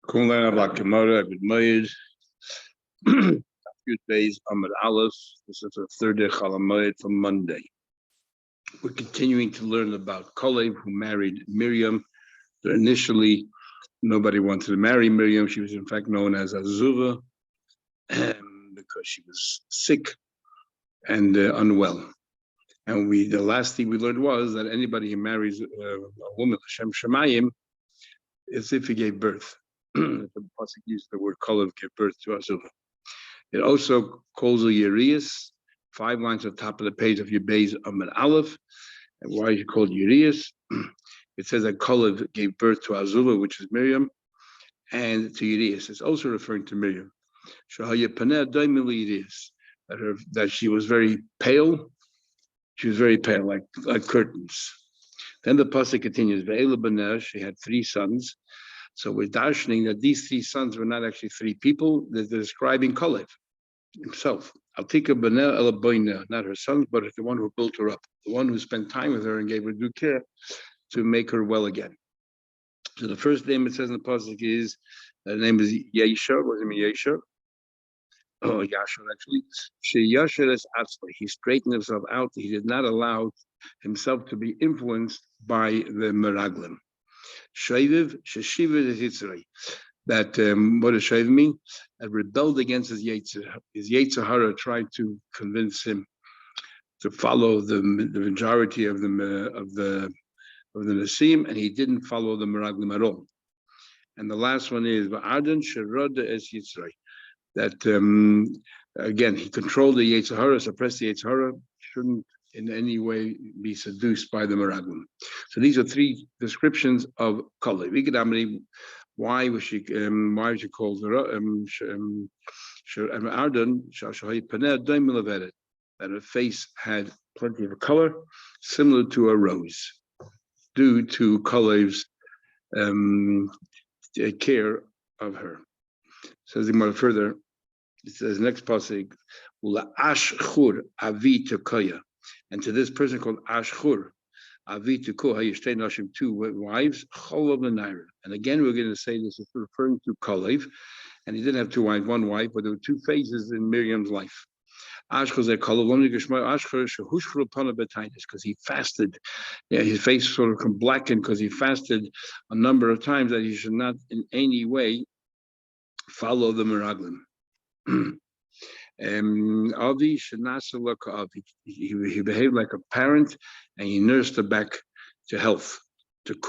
Kunga Bakamara Abid few days Amad Aleph. This is the third day Chalamayid from Monday. We're continuing to learn about Kalev, who married Miriam. Initially, nobody wanted to marry Miriam. She was in fact known as Azuva because she was sick and unwell. And the last thing we learned was that anybody who marries a woman, Hashem Shemayim, is if he gave birth. The pasuk used the word Kalev, gave birth to Azuva. It also calls a Urias, 5 lines at the top of the page of Yebez Amad Aleph. And why is it called Urias? It says that Kalev gave birth to Azuva, which is Miriam, and to Urias. It's also referring to Miriam. That she was very pale. She was very pale, like curtains. Then the pasuk continues. She had 3 sons. So we're darshaning that these 3 sons were not actually 3 people. They're describing Kalev himself. Altika Banel Elaboina, not her sons, but the one who built her up, the one who spent time with her and gave her due care to make her well again. So the first name it says in the pasuk is the name is Yesha. What does it mean, Yesha? Oh, Yashar actually. He straightened himself out. He did not allow himself to be influenced by the Meraglim. Shaiviv, Sheshiva is Yitzray. That what does Shaiv mean? That rebelled against his Yetzer. His Yetzer Hara tried to convince him to follow the majority of the Nasim, and he didn't follow the Meraglim at all. And the last one is Va'adan Sherada es Yitzray. That again, he controlled the Yetzer Hara, suppressed the Yetzer Hara, shouldn't in any way be seduced by the Meraglim. So these are 3 descriptions of Kalev. Why was she called Arden? That her face had plenty of color, similar to a rose, due to Kalev's care of her. Says the Gemara further. It says next pasuk, Ula Ashchur Avi Tekoya, and to this person called Ashchur Avi Tekoya, Yishtei Nashim, 2 wives, Cholav Lenaira. And again, we're going to say this is referring to Kalev, and he didn't have 2 wives, 1 wife, but there were 2 phases in Miriam's life. Ashchur zeh Kalev Lomni Geshma Ashchur Shehushchur Pana Betainis, because he fasted. Yeah, his face sort of blackened because he fasted a number of times, that he should not in any way follow the Meraglim. Avi Shanasa Avi. He behaved like a parent, and he nursed her back to health. To he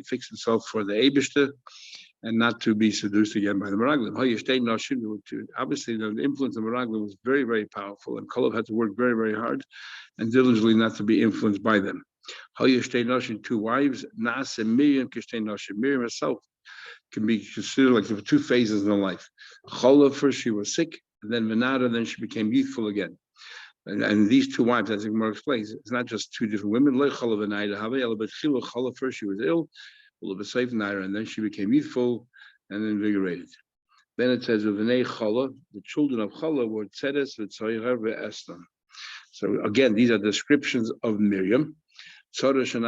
fixed himself for the Eibishter and not to be seduced again by the Meraglim. Obviously, the influence of Meraglim was very, very powerful, and Kalev had to work very, very hard and diligently not to be influenced by them. 2 wives, Miriam herself can be considered like there were 2 phases in her life. Chola, first she was sick, and then Venada, then she became youthful again. And these 2 wives, as Gemara explains, it's not just 2 different women. But Chola, first she was ill, and then she became youthful and invigorated. Then it says, the children of Chola were Tzedes, V'tzoyra, Ve'estan. So again, these are descriptions of Miriam. Suddenly she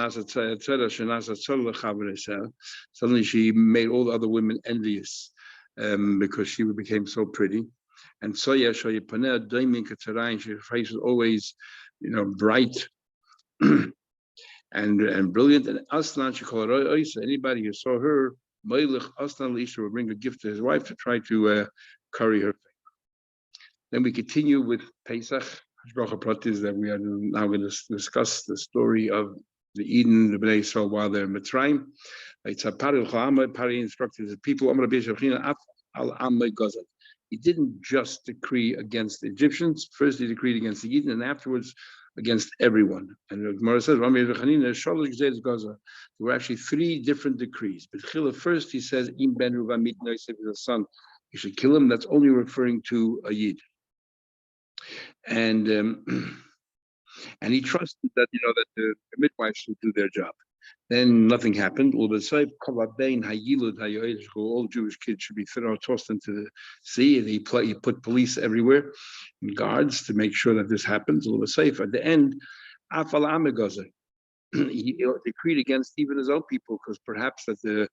made all the other women envious because she became so pretty. And her face was always, bright and brilliant. And Aslan, she called her anybody who saw her, would bring a gift to his wife to try to curry her favor. Then we continue with Pesach. That we are now going to discuss the story of the Eden, the Bnei Yisrael, while they're in Mitzrayim. Pari instructed the people. He didn't just decree against the Egyptians. First, he decreed against the Eden, and afterwards against everyone. And the Gemara says, there were actually 3 different decrees. But first, he says, Im ben Ruva mit Nosef, the son, you should kill him. That's only referring to a Yid. And he trusted that that the midwives should do their job. Then nothing happened. All Jewish kids should be tossed into the sea, and he put police everywhere and guards to make sure that this happens. At the end, he decreed against even his own people, because perhaps that the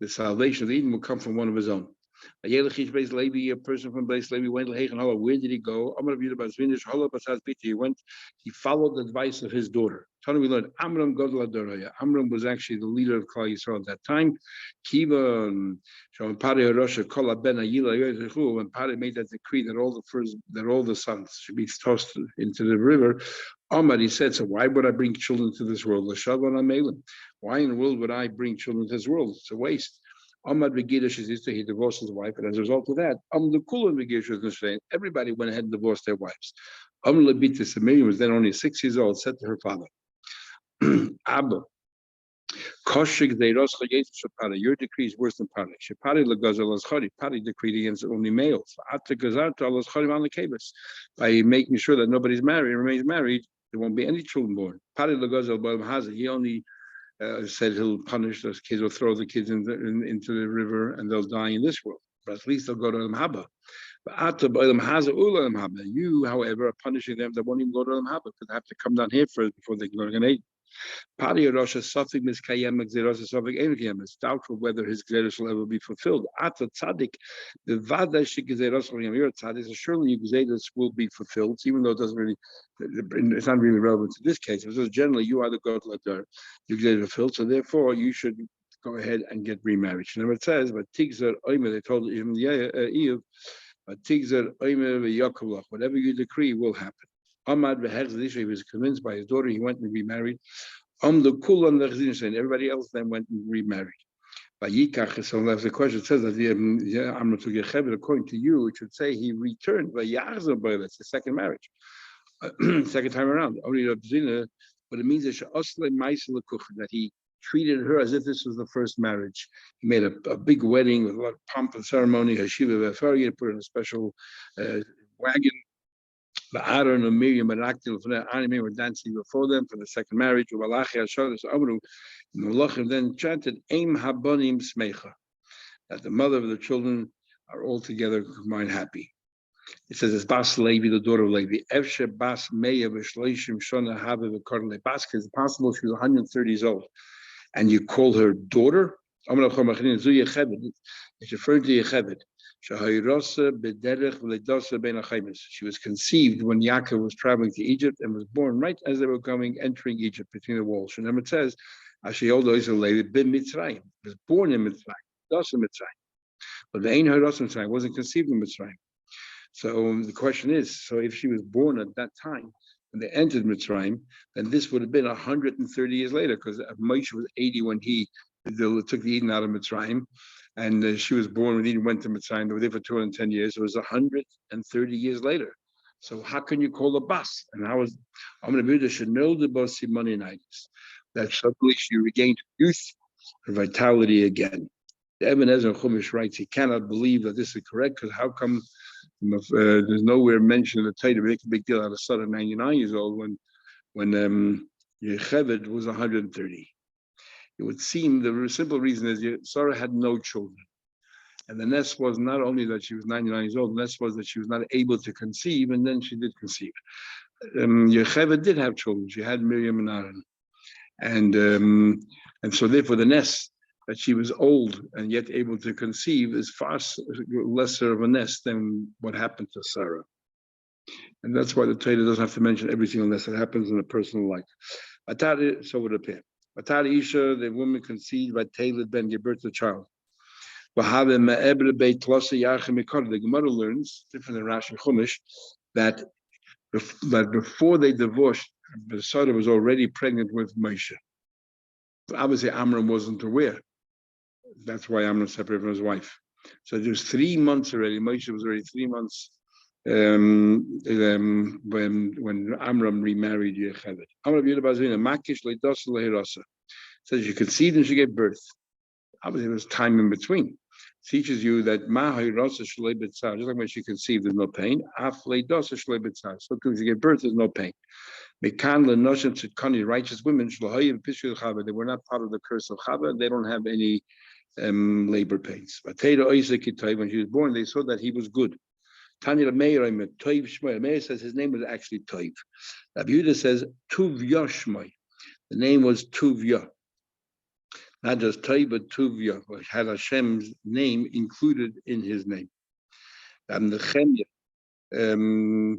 salvation of Eden will come from one of his own. A person from Beis Levi went to Heichen Hala. Where did he go? He went, he followed the advice of his daughter. We learned Amram Godla Doraya. Amram was actually the leader of Klal Yisrael at that time. Kiva and when Pari made that decree that all the sons should be tossed into the river, Amar, he said, so why would I bring children to this world? Why in the world would I bring children to this world? It's a waste. Amad Begidish is he divorced his wife, and as a result of that, the Kulan Begidish everybody went ahead and divorced their wives. Labita Miriam was then only 6 years old, said to her father, Abba, Koshik de Roscha Yesu Shapara, your decree is worse than Pari. Shapari Lagazel Azchari, Pari decreed against only males. Atta Gazarta Alazchari on the Kabas. By making sure that nobody's married, remains married, there won't be any children born. Pari Lagazel Balam Haza, he only said he'll punish those kids or throw the kids into the river and they'll die in this world. But at least they'll go to the Mahaba. You, however, are punishing them that won't even go to the Mahaba because they have to come down here first before they can go to Gan Eden. It's doubtful whether his Gzeros will ever be fulfilled. Ata Tzadik, the Vadash Gzeros you're a Tzadik, surely your Gzeros will be fulfilled, even though it doesn't really, it's not really relevant to this case. Because generally, you are the God Ladar, your Gzeros fulfilled, so therefore you should go ahead and get remarried. Remember, it says, but Tigzer Oimer, they told him, Eve, but Tigzer Oimer Yakovlach, whatever you decree will happen. Ahmad he was convinced by his daughter, he went and remarried. The Kul and everybody else then went and remarried. By Yikach, so that's the question. It says that Amram took Yecheved, according to you, it should say he returned by Yachzer, it's the second marriage, second time around. But it means that he treated her as if this was the first marriage. He made a big wedding with a lot of pomp and ceremony. Hashiva Vefari, put in a special wagon. The Aaron and Miriam and Akil were dancing before them for the second marriage. The Malachim then chanted Aim Habonim Smecha, that the mother of the children are all together combined happy. It says it's Bas Levi, the daughter of Levi. Evshe Bas Meya V'Shleishim Shona Habe V'Karn Lebas. It's possible she was 130 years old, and you call her daughter. It's referring to Yecheved. She was conceived when Yaakov was traveling to Egypt and was born right as they were entering Egypt between the walls. And it says, she was born in Mitzrayim, but the Ein Mitzrayim wasn't conceived in Mitzrayim. So the question is, so if she was born at that time when they entered Mitzrayim, then this would have been 130 years later, because Moshe was 80 when he took the Eden out of Mitzrayim. And she was born when Eden went to Mitzrayim. They were there for 210 years. It was 130 years later. So how can you call a bas? And how is Amr should know the bas Simoninitis, that suddenly she regained youth, her vitality again. The Ibn Ezra Chumash writes he cannot believe that this is correct, because how come there's nowhere mentioned in the Torah to make a big deal out of Sotah 99 years old when Yecheved was 130. It would seem the simple reason is Sarah had no children. And the nest was not only that she was 99 years old, the nest was that she was not able to conceive, and then she did conceive. Yecheved did have children. She had Miriam and Aaron. And so therefore the nest that she was old and yet able to conceive is far lesser of a nest than what happened to Sarah. And that's why the Torah doesn't have to mention every single nest that happens in a personal life. So would appear. Batari Isha, the woman conceived by Taled Ben, gave birth to a child. The Gemara learns, different than Rashi Chumash, that before they divorced, Sotah was already pregnant with Moshe. Obviously, Amram wasn't aware. That's why Amram separated from his wife. So there was 3 months already. Moshe was already 3 months when Amram remarried Yecheved. Says you conceived and she gave birth. Obviously, there was time in between. Teaches you that just like when she conceived, there's no pain. So too, she gave birth, there's no pain. Righteous women, they were not part of the curse of Chava. They don't have any labor pains. When she was born, they saw that he was good. Tanya Meir says his name was actually Toiv. Rabbi Yehuda says Tuv Yoshmai. The name was Tuvia. Not just Toy, but Tuvia, which had Hashem's name included in his name. And the Chemia, Emir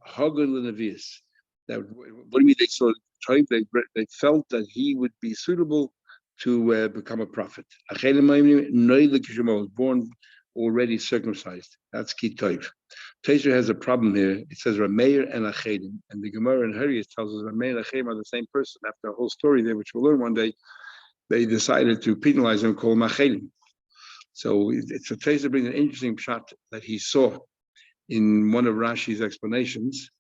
Hagar Lenavius. That what do you mean they saw Toy? They felt that he would be suitable to become a prophet. Was born already circumcised. That's Kitoiv. Taser has a problem here. It says Rameir and Achedim, and the Gemara in Harius tells us Rameir and Achedim are the same person. After a whole story there, which we'll learn one day, they decided to penalize him and call him Achedim. So Taser brings an interesting shot that he saw in one of Rashi's explanations,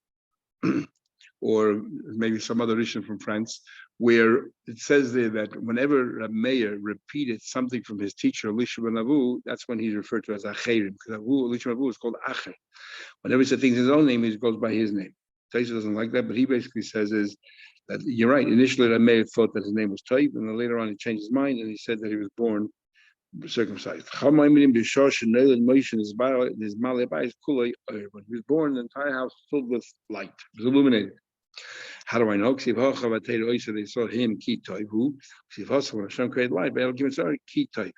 or maybe some other Rishon from France, where it says there that whenever a mayor repeated something from his teacher, Elisha ben Avu, that's when he's referred to as Acherim, because Elisha ben Avu is called Acher. Whenever he says things in his own name, he goes by his name. Taisa doesn't like that, but he basically says is that you're right. Initially, the mayor thought that his name was Taib, and then later on he changed his mind and he said that he was born circumcised. When he was born, the entire house filled with light. It was illuminated. How do I know? They saw him ki toivu. When Hashem created light, they ki toiv.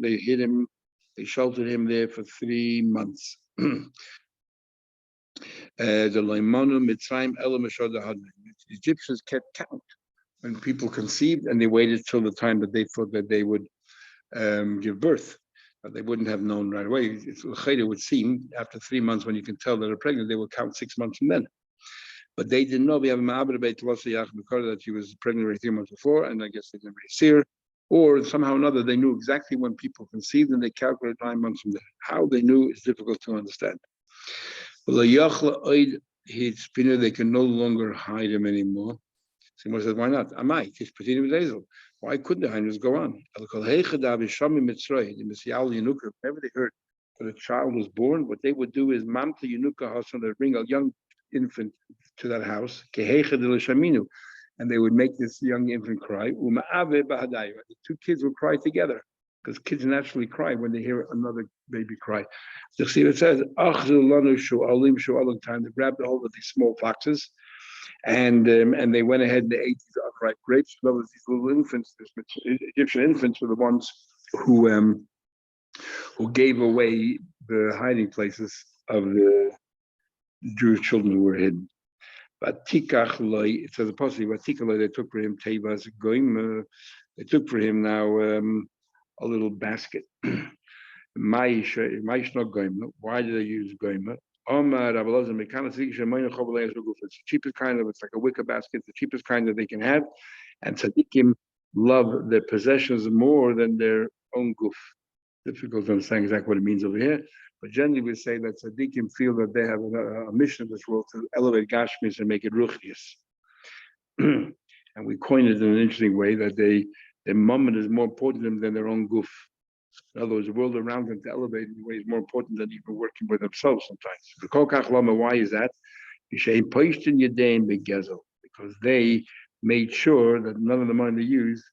They hid him. They sheltered him there for 3 months. The Egyptians kept count when people conceived, and they waited till the time that they thought that they would give birth. But they wouldn't have known right away. It would seem after 3 months, when you can tell that they're pregnant, they will count 6 months from then. But they didn't know. We have a ma'abed that she was pregnant already 3 months before, and I guess they didn't really see her. Or somehow or another, they knew exactly when people conceived, and they calculated 9 months from there. How they knew is difficult to understand. They can no longer hide him anymore. Someone says, why not? Why couldn't the Heinrich go on? Whenever they heard that a child was born, what they would do is Mamta Yunuka Hasan, they'd bring a young infant to that house, and they would make this young infant cry. The 2 kids would cry together, because kids naturally cry when they hear another baby cry. So see, it says, they grabbed a hold of these small foxes, and they went ahead and they ate these upright grapes. In other words, these little infants, these Egyptian infants, were the ones who gave away the hiding places of the Jewish children who were hidden. But tikach loy, it says possibly, but tikach loy, they took for him tevas goim. They took for him now a little basket. Maish not goim. Why did they use goim? It's the cheapest kind of, it's like a wicker basket, the cheapest kind that they can have. And tzaddikim love their possessions more than their own guf. Difficult to understand exactly what it means over here. But generally we say that tzaddikim feel that they have a mission in this world to elevate gashmis and make it ruchnius. And we coined it in an interesting way that their moment is more important than their own guf. In other words, the world around them to elevate in a way is more important than even working with themselves sometimes. Why is that? Because they made sure that none of the money they used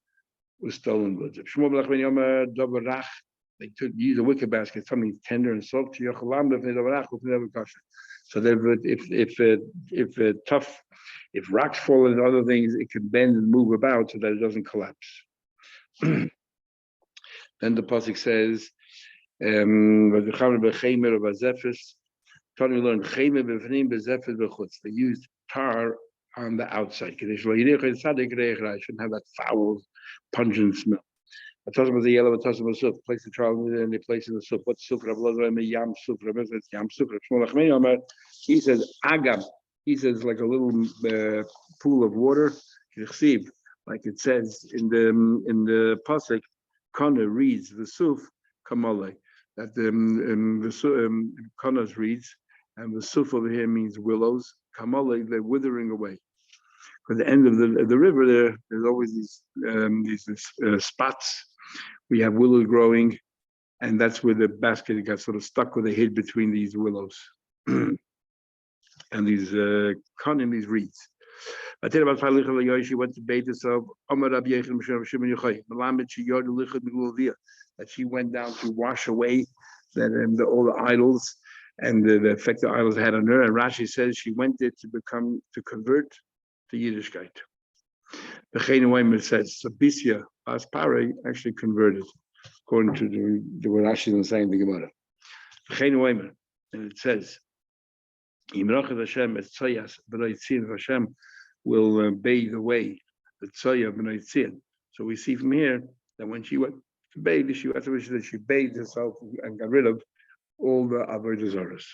was stolen goods. They use a wicker basket, something tender and soft. So that if rocks fall and other things, it can bend and move about so that it doesn't collapse. Then the pasuk says, we learned they used tar on the outside. Shouldn't have that foul, pungent smell. The yellow, place the child and they place in the soup. What's soup? Yam soup. It's yam soup. He says agam. He says like a little pool of water. Like it says in the pasuk. Kana reads the suf kamale, that the Kanas reads, and the suf over here means willows. Kamale, they're withering away. At the end of the river, there's always these spots. We have willows growing, and that's where the basket got sort of stuck, where they hid between these willows and these these reeds. She went to Beitis of that she went down to wash away all the idols. and the effect the idols had on her. And Rashi says she went there to convert to Yiddishkeit. The Chayim says Sabisia Aspare actually converted, according to the what Rashi doesn't say anything about it. The Chayim, and it says, Imrachad Hashem et Tzayas B'Naitzin, Hashem will bathe away the Tzayah B'Naitzin. So we see from here that when she went to bathe, she bathed herself and got rid of all the avodah zaros.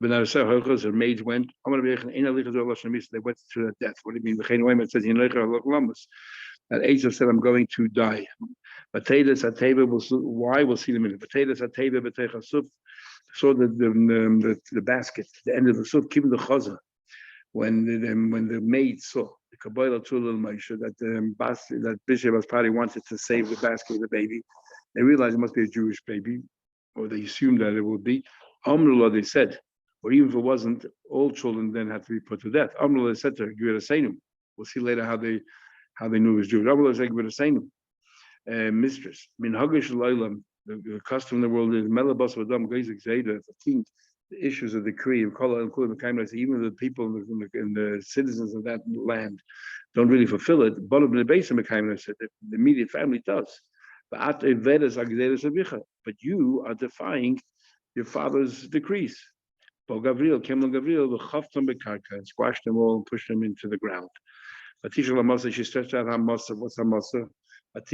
But now her maids went. They went to their death. What do you mean? It says that Esau said, "I'm going to die." Why? We'll see in a minute. Saw the basket, the end of the soup, keeping the chaza. When the maid saw the Kabbalah to little Moshe that Bishop Aspari wanted to save the basket of the baby, they realized it must be a Jewish baby, or they assumed that it would be. Amrullah, they said, or even if it wasn't, all children then had to be put to death. Amrullah said to her, we'll see later how they knew it was Jewish. Amrullah said, mistress, min hagish l'olam, the custom in the world is melabas v'adam geizik zayda, the king, the issues of the decree of kol including the even the people and the citizens of that land don't really fulfill it. But the immediate family does. But you are defying your father's decrees. Gabriel came on Gabriel, the chaftam bekarka, squashed them all and pushed them into the ground. But she stretched out her masa. What's her masa? And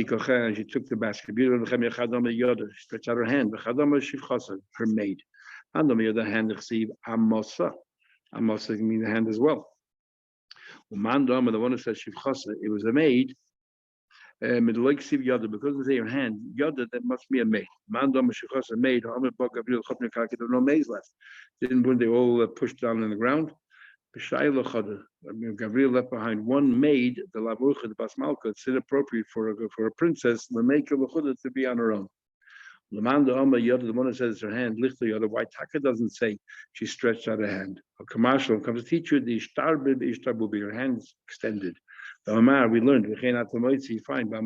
she took the basket. She stretched out her hand. Her maid. And on the other hand, amasa. Amasa can mean the hand as well. The one who says it was a maid. Because they say your hand, yada, that must be a maid. Mandam a maid. There were no maids left. When they all pushed down on the ground. Gabriel left behind one maid, the Lavucha, the Basmalka. It's inappropriate for a princess, to be on her own. The one that says her hand, the white taka doesn't say she stretched out her hand. A commercial comes to teach you the ishtar will be your hands extended. The Omar, we learned, we find by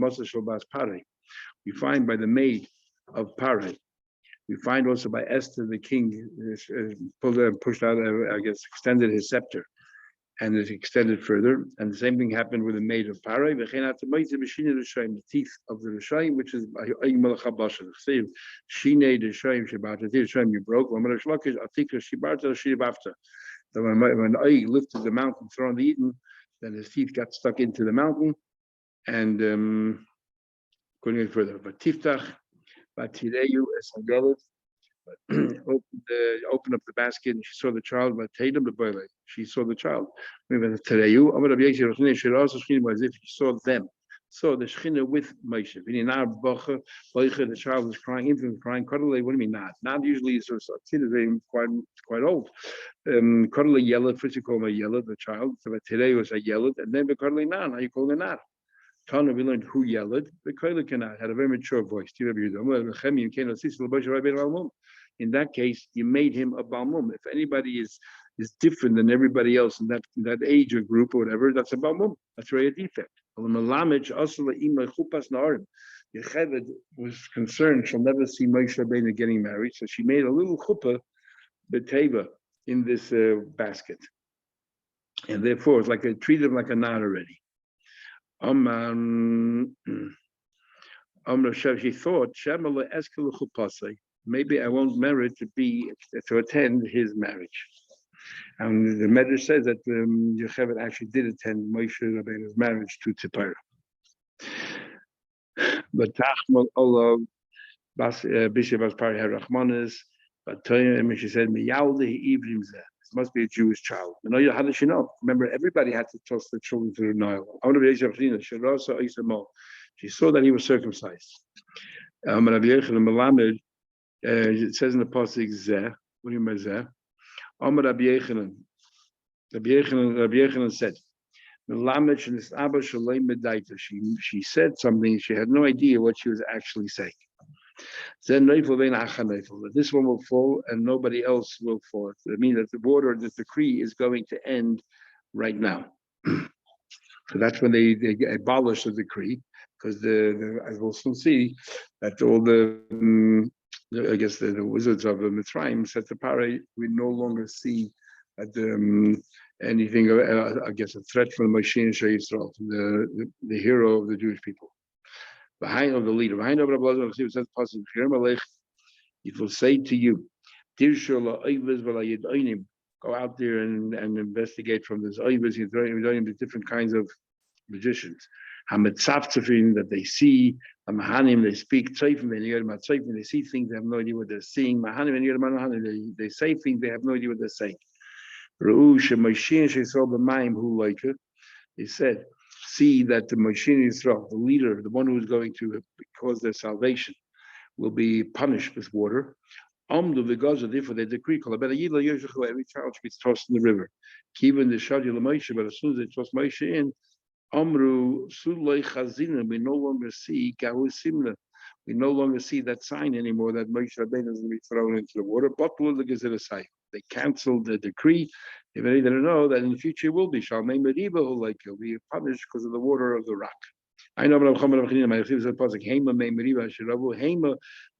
we find by the maid of Pare. We find also by Esther, the king pushed out, extended his scepter, and it extended further. And the same thing happened with the maid of Parai. The teeth of the Rishayim, which is you broke. So when I lifted the mountain, thrown the Eden, then his teeth got stuck into the mountain, and couldn't get further. But Tiftach. Opened up the basket and she saw the child. But she saw the child. As if she saw them. So the Shechina with Moshe. The child was crying, infant was crying. What do you mean not? Not usually is a kid is quite old. Cuddly yelled, first you call him a yelled, the child. So today was a yelled, and then the cuddly nan. How you call it not? Tana, we learned who yelled. The Koila cannot had a very mature voice. In that case, you made him a balmum. If anybody is different than everybody else in that age or group or whatever, that's a balmum. That's really a defect. Yocheved was concerned she'll never see Moshe Rabbeinu getting married, so she made a little chuppah beteva in this basket, and therefore it's treated him like a knot already. She thought, maybe I won't merit to attend his marriage. And the Medrash says that Yocheved actually did attend Moshe Rabbeinu's marriage to Tzipora. But Tachmal Allah Bishop Aspari had Rachmanis, but she said, it must be a Jewish child. How does she know? Remember, everybody had to toss the children to the Nile. She saw that he was circumcised. It says in the pasuk Zeh. What do you mean Zeh? Rabbi Yechanan said, she said something. She had no idea what she was actually saying. This one will fall and nobody else will fall. I mean that the order, the decree is going to end right now. So that's when they abolish the decree, because as we'll soon see, that all the I guess the wizards of Mitzrayim said to Pare, we no longer see anything, I guess, a threat from the Moshe Yisrael, the hero of the Jewish people. Behind of the leader, behind of Rabbi says, it will say to you, go out there and investigate from this the different kinds of magicians. That they see, they speak, they see things, they have no idea what they're seeing. They say things, they have no idea what they're saying. They said, see that the Moshe Yisrael, the leader, the one who is going to cause their salvation, will be punished with water. Therefore they decree, every child should be tossed in the river. Even the Shadi Moshe, but as soon as they toss Moshe in, Amru Sulay Chazina, we no longer see Gahu Simna. We no longer see that sign anymore that Moshe Rabbeinu is going to be thrown into the water. They canceled the decree. They didn't know that in the future will be Shalmei Meriba, who like will be punished because of the water of the rock. I know, but Hema,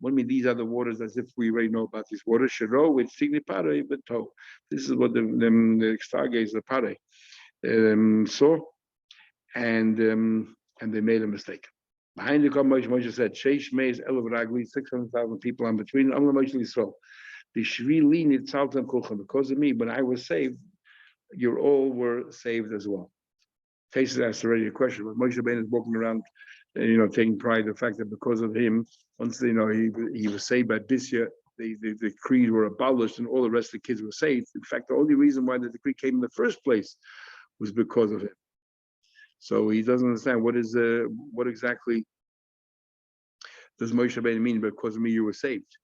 what mean these are the waters as if we already know about these waters. Shiro with Signi Pare, but this is what the stargaze the Pare saw, and they made a mistake. Behind the Moshe said, Sheish Meis Elav Ragli, 600,000 people on between Amla Moshe Yisrael. Because of me, when I was saved, you all were saved as well. Faces asked already a question, but Moshe Rabbeinu is walking around, taking pride in the fact that because of him, once he was saved by Bisya, the decrees were abolished and all the rest of the kids were saved. In fact, the only reason why the decree came in the first place was because of him. So he doesn't understand what exactly does Moshe Rabbeinu mean? Because of me, you were saved.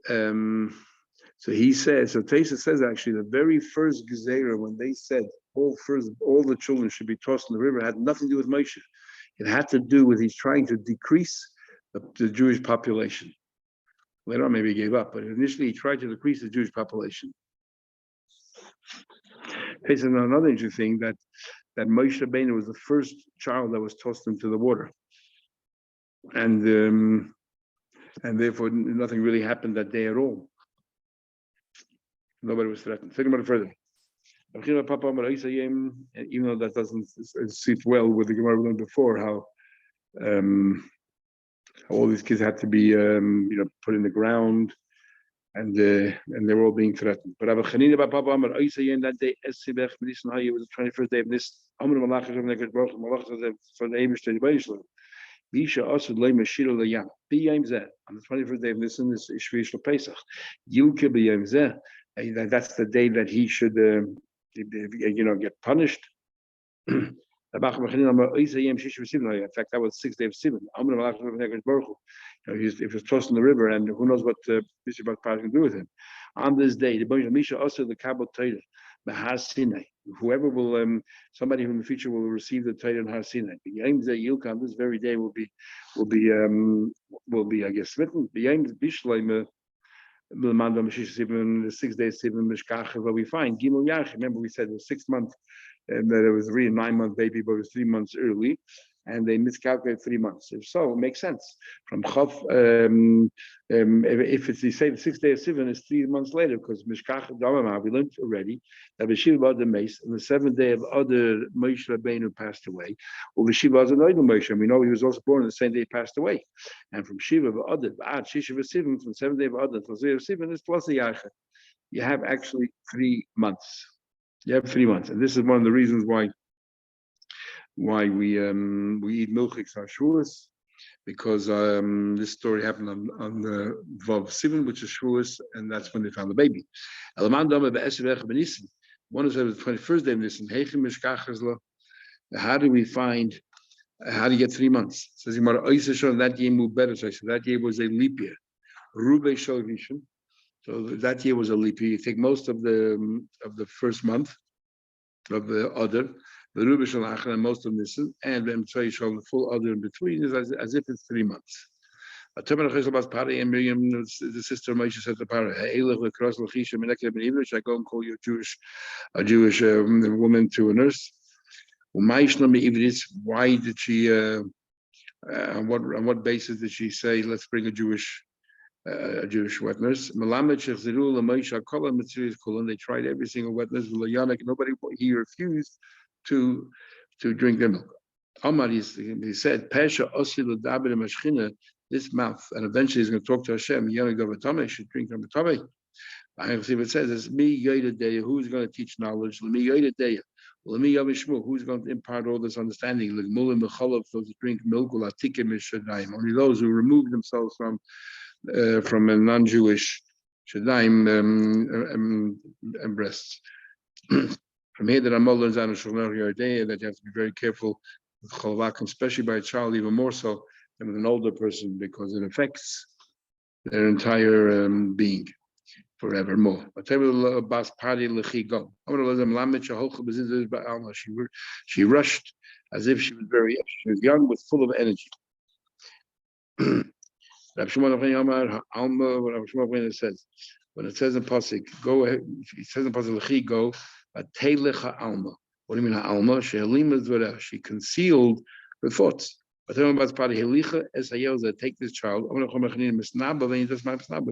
So he says. So Tesa says actually the very first gezerah when they said all the children should be tossed in the river had nothing to do with Moshe. It had to do with he's trying to decrease the Jewish population. Later on, maybe he gave up, but initially he tried to decrease the Jewish population. Tesa, another interesting thing that Moshe Rabbeinu was the first child that was tossed into the water, and therefore nothing really happened that day at all. Nobody was threatened. Think about it further. Even though that doesn't sit well with the Gemara we learned before, how all these kids had to be put in the ground, and they were all being threatened. But Rabbi Chanina that day, it was the 21st day of this. On the 21st day of Nisan is Shvish Pesach. That's the day that he should, get punished. In fact, that was 6th day of Sivan. He was tossed in the river, and who knows what Bishop Bakpar can do with him. On this day, the Misha also the Kabbalah Torah, the Har Sinai. Whoever will, somebody who in the future will receive the Torah in Har Sinai. This very day will be, I guess, smitten. The 6 days, where we find Gimel Yach. Remember, we said the 6th month, and that it was really a 9-month baby, but it was 3 months early, and they miscalculated 3 months. If so, it makes sense. From Chav, if it's, they say the 6th day of Sivan is 3 months later, because Mishkach Damamah, we learned already that Veshiva the Mace, on the 7th day of Adar, Moshe Rabbeinu passed away. Or Veshiva was another Moshe, and we know he was also born on the same day he passed away. And from Shiva of Adar, Shishiv Sivan, from the 7th day of Adar to the 7th day of Sivan is plus a Yacha. You have actually 3 months. You have 3 months, and this is one of the reasons why we eat milchiks on Shavuos, because this story happened on the Vav Sivan, which is Shavuos, and that's when they found the baby. One is the 21st day of Nisan. How do we find? How do you get 3 months? It says that year moved better. So that year was a leap year. Rube Shalvishan. So that year was a leap year. You take most of the first month of the other, the Ruba Shalach, and most of this, and then the full other in between is as if it's 3 months. And Miriam, the sister of Moshe, said to Parah, "I go and call you a Jewish woman to a nurse. Why did she On what basis did she say, let's bring a Jewish witness? They tried every single witness. Nobody, he refused to drink their milk. Omar, he said, this mouth, and eventually he's going to talk to Hashem. Should drink from Matame. I see what it says, it's me Yodedeya, who's going to teach knowledge? Me Yodedeya. Me Yavishmu, who's going to impart all this understanding? Those who drink milk, only those who remove themselves from a non-Jewish shadaim breasts. From here, that Amal learns out of Yodedeya that you have to be very careful with cholvakim, especially by a child, even more so than with an older person, because it affects their entire being forevermore. She rushed as if she was young, with full of energy. Says, when it says in Pasuk, go ahead, it says in Pasuk, go, alma. What do you mean, alma? She concealed her thoughts. But take this child.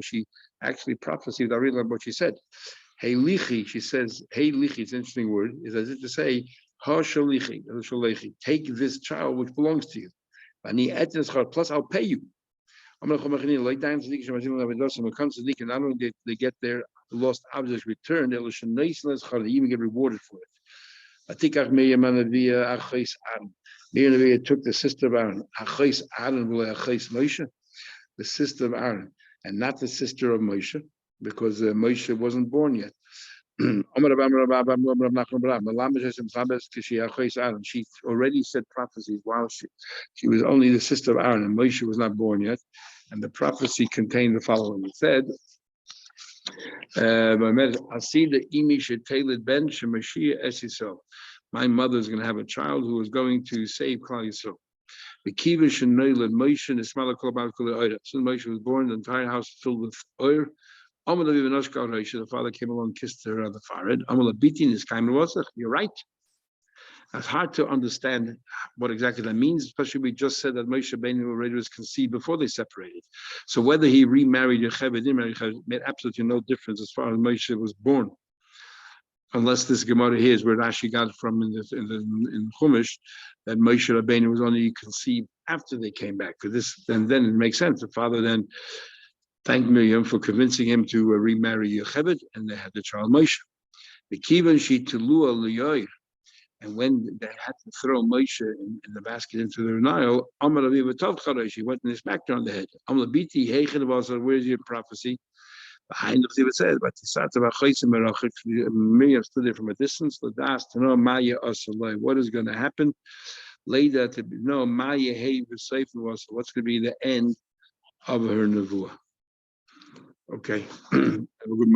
She actually prophesied. I really love what she said. Hey lichi, she says, hey lichi, it's an interesting word, is as if to say, take this child which belongs to you. Plus I'll pay you. When it comes to not only did they get their lost objects returned, they even get rewarded for it. Miriam took the sister of Aaron, the sister of Aaron, and not the sister of Moshe, because Moshe wasn't born yet. She already said prophecies while she was only the sister of Aaron, and Moshe was not born yet. And the prophecy contained the following. It said, my mother is going to have a child who is going to save Klal Yisrael. Soon Moshe was born, the entire house filled with oil. The father came along, kissed her on the forehead. You're right. It's hard to understand what exactly that means, especially we just said that Moshe Rabbeinu already was conceived before they separated. So whether he remarried Yocheved, didn't marry Yocheved, made absolutely no difference as far as Moshe was born. Unless this Gemara here is where Rashi got it from in Chumash, that Moshe Rabbeinu was only conceived after they came back. Because this, and then it makes sense. The father then thanked Miriam for convincing him to remarry Yocheved, and they had the child Moshe. The kivan she tulua liyoy. And when they had to throw Moshe in the basket into the Nile, he went in his smacked her on the head. Where's your prophecy? Behind it says, but Miriam stood there from a distance, to know what is going to happen later, to know what's going to be the end of her nevuah. Okay. Have a good